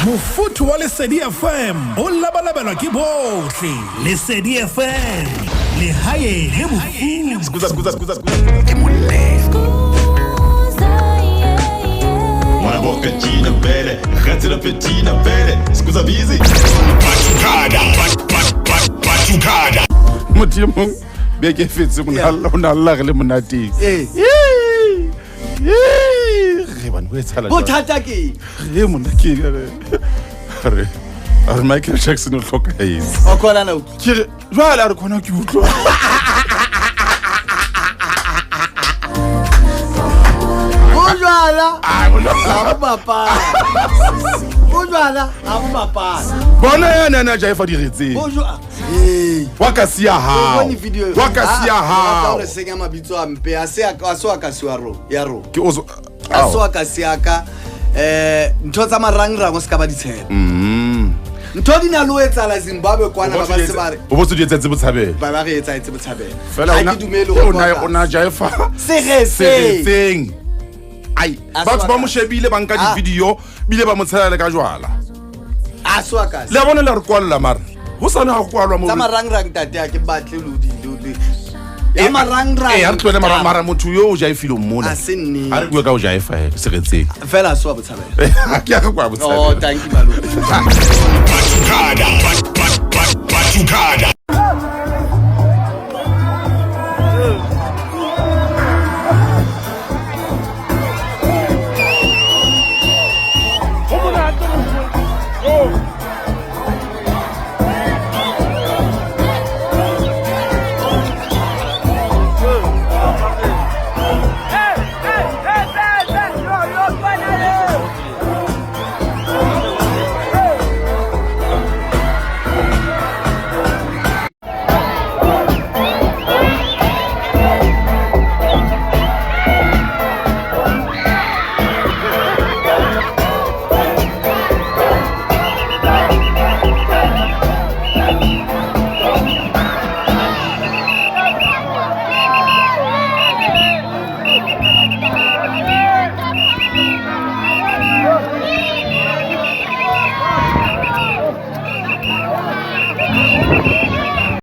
Mofuthu wa Lesedi FM o labalabelwa ke bohle. Lesedi FM le hae le bofuthi. Scusa. Una boccacina bene, ragazzi la pettina bene. Scusa busy. Batucada. Motimong be ke fetse mona Allah re le monateng. Re bana ho etsala. Bothata ke Re mona ke re Michael Jackson o hloka haese. o khona na Ke re jwale re khona ke utlwa. Bojwala Bona yana jaifa diretse. Bojwala Wa ka sia hao. Wa ka sia hao. re senya mabitso a mpe a se a so ka siwa ya ro Ke ozo. a so ka siaka ntho tsa marangrang o ska ba ditshela ntho di na lo etsala Zimbabwe kwana ba se bare O botse di etsetse botshabelo. ba re etsa etse botshabelo Fela Ha ke dumele ho ona jaifa. se ge Seng. Ai, batho ba mo shebile ba nka di video bile ba mo tshela le ka jwala. a so ka Le bona le re kwalla mara. Ho sana ha kwalwa mo. tsa marangrang tate a ke batle lodi ya marangrang Ha re tlwele mara motho yo o jaifile mona. a se nne Ha re bua ka o jaifa se retseng. fela so botshabelo Ha ke a kwa oh botshabelo. thank you malome Batucada.